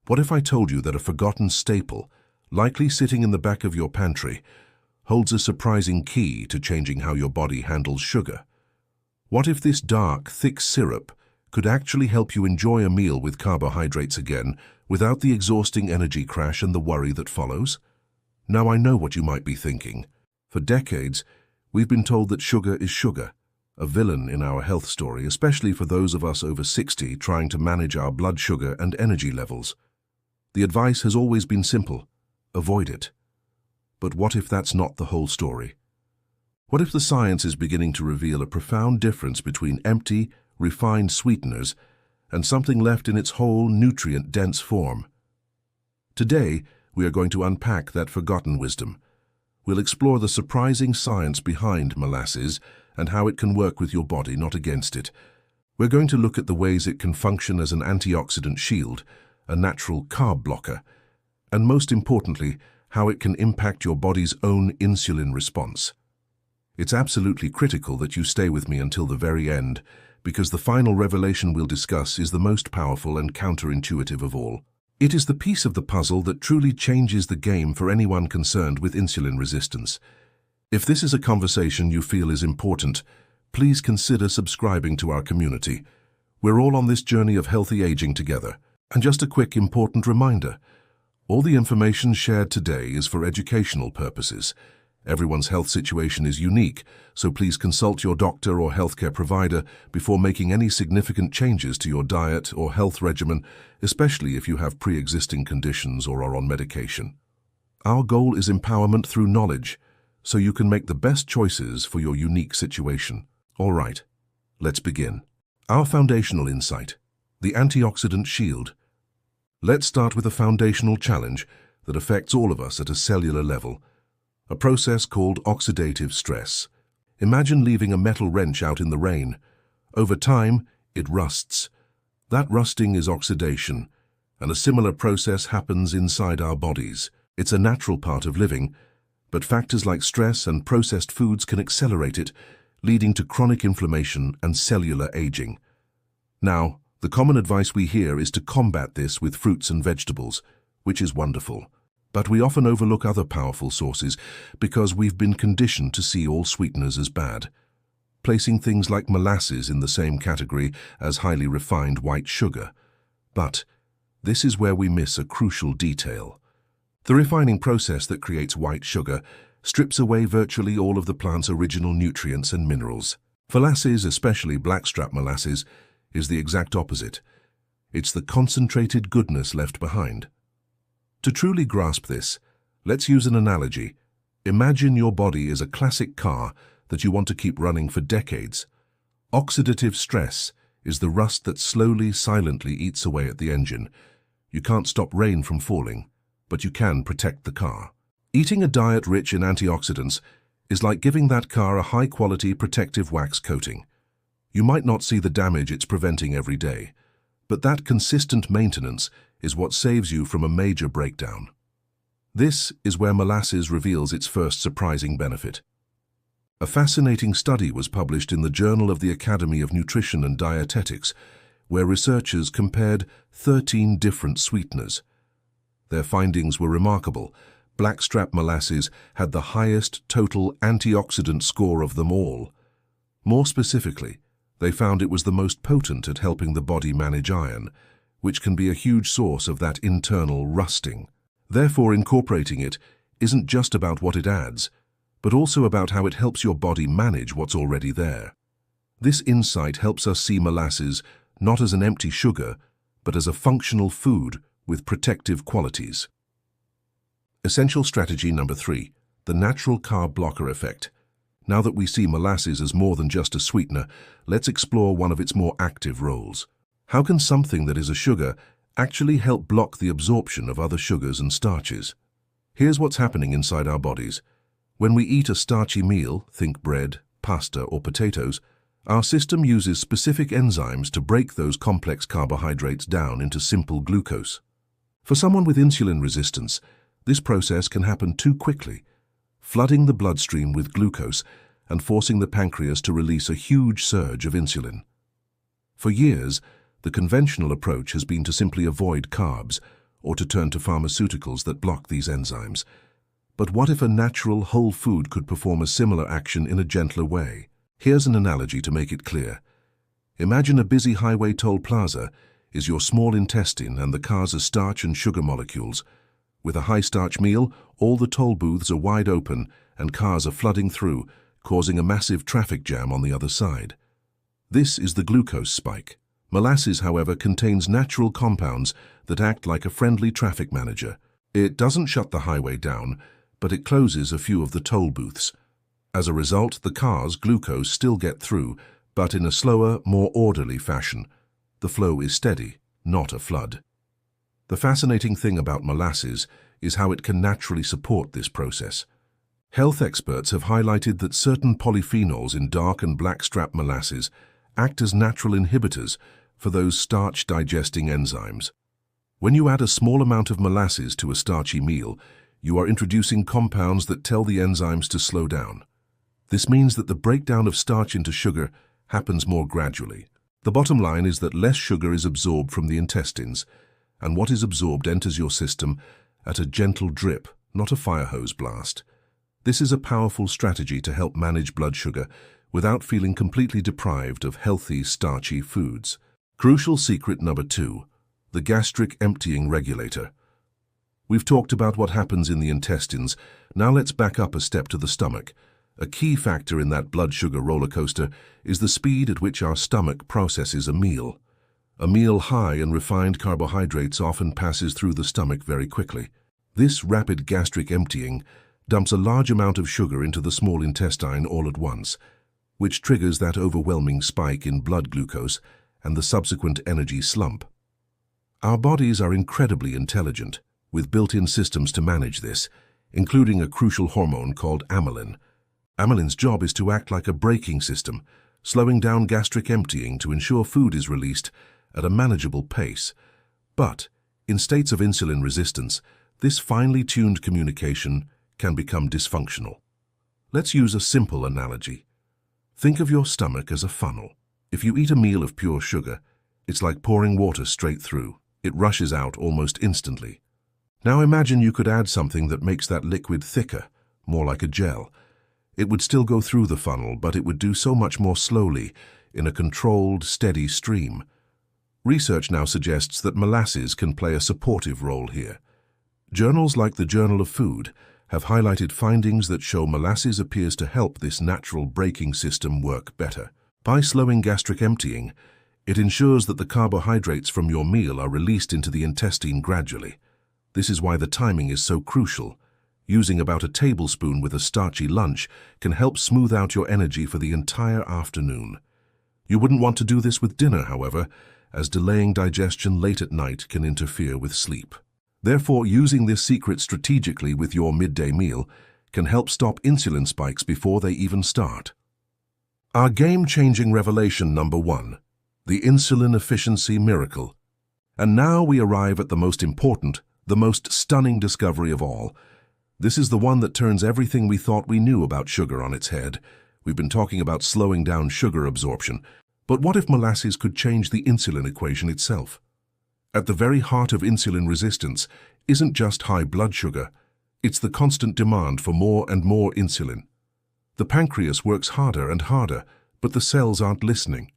What if I told you that a forgotten staple, likely sitting in the back of your pantry, holds a surprising key to changing how your body handles sugar? What if this dark, thick syrup could actually help you enjoy a meal with carbohydrates again without the exhausting energy crash and the worry that follows? Now I know what you might be thinking. For decades, we've been told that sugar is sugar, a villain in our health story, especially for those of us over 60 trying to manage our blood sugar and energy levels. The advice has always been simple: avoid it. But what if that's not the whole story? What if the science is beginning to reveal a profound difference between empty, refined sweeteners and something left in its whole, nutrient-dense form? Today, we are going to unpack that forgotten wisdom. We'll explore the surprising science behind molasses and how it can work with your body, not against it. We're going to look at the ways it can function as an antioxidant shield, a natural carb blocker, and most importantly, how it can impact your body's own insulin response. It's absolutely critical that you stay with me until the very end, because the final revelation we'll discuss is the most powerful and counterintuitive of all. It is the piece of the puzzle that truly changes the game for anyone concerned with insulin resistance. If this is a conversation you feel is important, please consider subscribing to our community. We're all on this journey of healthy aging together. And just a quick important reminder, all the information shared today is for educational purposes. Everyone's health situation is unique, so please consult your doctor or healthcare provider before making any significant changes to your diet or health regimen, especially if you have pre-existing conditions or are on medication. Our goal is empowerment through knowledge, so you can make the best choices for your unique situation. All right, let's begin. Our foundational insight: the antioxidant shield. Let's start with a foundational challenge that affects all of us at a cellular level, a process called oxidative stress. Imagine leaving a metal wrench out in the rain. Over time, it rusts. That rusting is oxidation, and a similar process happens inside our bodies. It's a natural part of living, but factors like stress and processed foods can accelerate it, leading to chronic inflammation and cellular aging. Now, the common advice we hear is to combat this with fruits and vegetables, which is wonderful. But we often overlook other powerful sources because we've been conditioned to see all sweeteners as bad, placing things like molasses in the same category as highly refined white sugar. But this is where we miss a crucial detail. The refining process that creates white sugar strips away virtually all of the plant's original nutrients and minerals. Molasses, especially blackstrap molasses, is the exact opposite. It's the concentrated goodness left behind. To truly grasp this, let's use an analogy. Imagine your body is a classic car that you want to keep running for decades. Oxidative stress is the rust that slowly, silently eats away at the engine. You can't stop rain from falling, but you can protect the car. Eating a diet rich in antioxidants is like giving that car a high-quality protective wax coating. You might not see the damage it's preventing every day, but that consistent maintenance is what saves you from a major breakdown. This is where molasses reveals its first surprising benefit. A fascinating study was published in the Journal of the Academy of Nutrition and Dietetics, where researchers compared 13 different sweeteners. Their findings were remarkable. Blackstrap molasses had the highest total antioxidant score of them all. More specifically, they found it was the most potent at helping the body manage iron, which can be a huge source of that internal rusting. Therefore, incorporating it isn't just about what it adds, but also about how it helps your body manage what's already there. This insight helps us see molasses not as an empty sugar, but as a functional food with protective qualities. Essential strategy number 3, the natural carb blocker effect. Now that we see molasses as more than just a sweetener, let's explore one of its more active roles. How can something that is a sugar actually help block the absorption of other sugars and starches? Here's what's happening inside our bodies. When we eat a starchy meal, think bread, pasta, or potatoes, our system uses specific enzymes to break those complex carbohydrates down into simple glucose. For someone with insulin resistance, this process can happen too quickly, flooding the bloodstream with glucose and forcing the pancreas to release a huge surge of insulin. For years, the conventional approach has been to simply avoid carbs, or to turn to pharmaceuticals that block these enzymes. But what if a natural whole food could perform a similar action in a gentler way? Here's an analogy to make it clear. Imagine a busy highway toll plaza is your small intestine and the cars are starch and sugar molecules. With a high-starch meal, all the toll booths are wide open and cars are flooding through, causing a massive traffic jam on the other side. This is the glucose spike. Molasses, however, contains natural compounds that act like a friendly traffic manager. It doesn't shut the highway down, but it closes a few of the toll booths. As a result, the cars' glucose still get through, but in a slower, more orderly fashion. The flow is steady, not a flood. The fascinating thing about molasses is how it can naturally support this process. Health experts have highlighted that certain polyphenols in dark and blackstrap molasses act as natural inhibitors for those starch-digesting enzymes. When you add a small amount of molasses to a starchy meal, you are introducing compounds that tell the enzymes to slow down. This means that the breakdown of starch into sugar happens more gradually. The bottom line is that less sugar is absorbed from the intestines, and what is absorbed enters your system at a gentle drip, not a fire hose blast. This is a powerful strategy to help manage blood sugar without feeling completely deprived of healthy, starchy foods. Crucial secret number 2, the gastric emptying regulator. We've talked about what happens in the intestines. Now let's back up a step to the stomach. A key factor in that blood sugar roller coaster is the speed at which our stomach processes a meal. A meal high in refined carbohydrates often passes through the stomach very quickly. This rapid gastric emptying dumps a large amount of sugar into the small intestine all at once, which triggers that overwhelming spike in blood glucose and the subsequent energy slump. Our bodies are incredibly intelligent, with built-in systems to manage this, including a crucial hormone called amylin. Amylin's job is to act like a braking system, slowing down gastric emptying to ensure food is released at a manageable pace. But, in states of insulin resistance, this finely tuned communication can become dysfunctional. Let's use a simple analogy. Think of your stomach as a funnel. If you eat a meal of pure sugar, it's like pouring water straight through. It rushes out almost instantly. Now imagine you could add something that makes that liquid thicker, more like a gel. It would still go through the funnel, but it would do so much more slowly, in a controlled, steady stream. Research now suggests that molasses can play a supportive role here. Journals like the Journal of Food have highlighted findings that show molasses appears to help this natural braking system work better. By slowing gastric emptying, it ensures that the carbohydrates from your meal are released into the intestine gradually. This is why the timing is so crucial. Using about a tablespoon with a starchy lunch can help smooth out your energy for the entire afternoon. You wouldn't want to do this with dinner, however, as delaying digestion late at night can interfere with sleep. Therefore, using this secret strategically with your midday meal can help stop insulin spikes before they even start. Our game-changing revelation number 1, the insulin efficiency miracle. And now we arrive at the most important, the most stunning discovery of all. This is the one that turns everything we thought we knew about sugar on its head. We've been talking about slowing down sugar absorption, but what if molasses could change the insulin equation itself? At the very heart of insulin resistance isn't just high blood sugar, it's the constant demand for more and more insulin. The pancreas works harder and harder, but the cells aren't listening.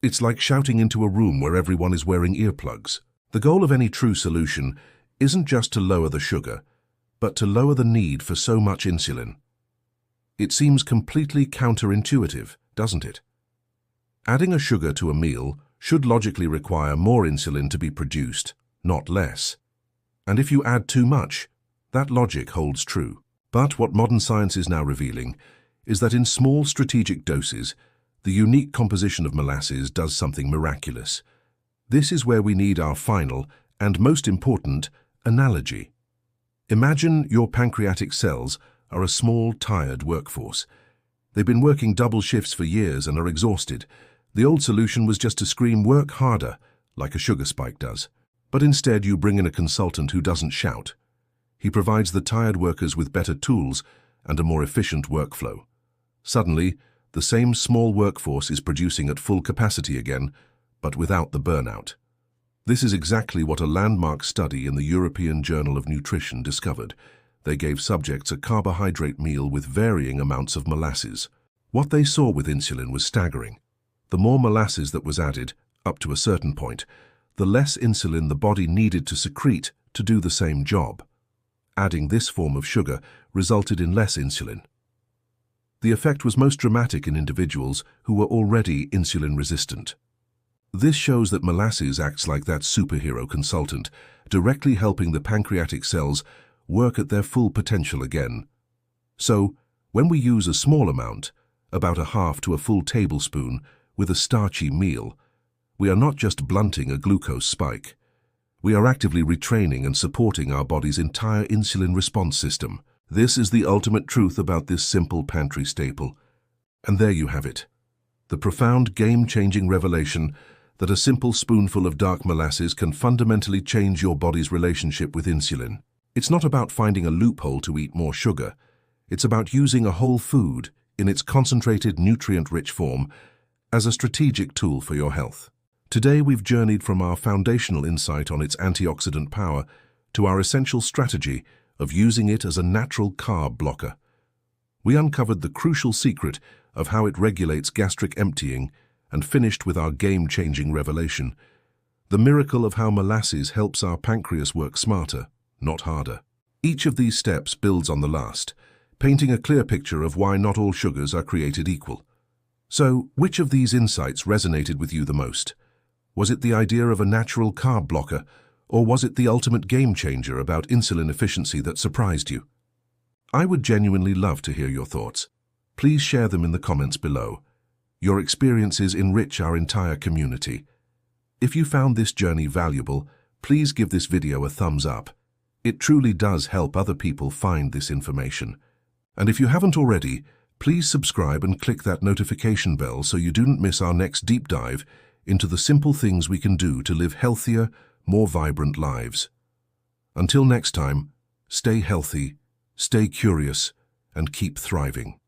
It's like shouting into a room where everyone is wearing earplugs. The goal of any true solution isn't just to lower the sugar, but to lower the need for so much insulin. It seems completely counterintuitive, doesn't it? Adding a sugar to a meal should logically require more insulin to be produced, not less. And if you add too much, that logic holds true. But what modern science is now revealing is that in small strategic doses, the unique composition of molasses does something miraculous. This is where we need our final and most important analogy. Imagine your pancreatic cells are a small, tired workforce. They've been working double shifts for years and are exhausted. The old solution was just to scream, "Work harder," like a sugar spike does. But instead you bring in a consultant who doesn't shout. He provides the tired workers with better tools and a more efficient workflow. Suddenly, the same small workforce is producing at full capacity again, but without the burnout. This is exactly what a landmark study in the European Journal of Nutrition discovered. They gave subjects a carbohydrate meal with varying amounts of molasses. What they saw with insulin was staggering. The more molasses that was added, up to a certain point, the less insulin the body needed to secrete to do the same job. Adding this form of sugar resulted in less insulin. The effect was most dramatic in individuals who were already insulin resistant. This shows that molasses acts like that superhero consultant, directly helping the pancreatic cells work at their full potential again. So, when we use a small amount, about a half to a full tablespoon, with a starchy meal, we are not just blunting a glucose spike. We are actively retraining and supporting our body's entire insulin response system. This is the ultimate truth about this simple pantry staple. And there you have it. The profound, game-changing revelation that a simple spoonful of dark molasses can fundamentally change your body's relationship with insulin. It's not about finding a loophole to eat more sugar. It's about using a whole food, in its concentrated, nutrient-rich form, as a strategic tool for your health. Today we've journeyed from our foundational insight on its antioxidant power to our essential strategy of using it as a natural carb blocker. We uncovered the crucial secret of how it regulates gastric emptying and finished with our game-changing revelation, the miracle of how molasses helps our pancreas work smarter, not harder. Each of these steps builds on the last, painting a clear picture of why not all sugars are created equal. So, which of these insights resonated with you the most? Was it the idea of a natural carb blocker, or was it the ultimate game-changer about insulin efficiency that surprised you? I would genuinely love to hear your thoughts. Please share them in the comments below. Your experiences enrich our entire community. If you found this journey valuable, please give this video a thumbs up. It truly does help other people find this information. And if you haven't already, please subscribe and click that notification bell so you don't miss our next deep dive into the simple things we can do to live healthier, more vibrant lives. Until next time, stay healthy, stay curious, and keep thriving.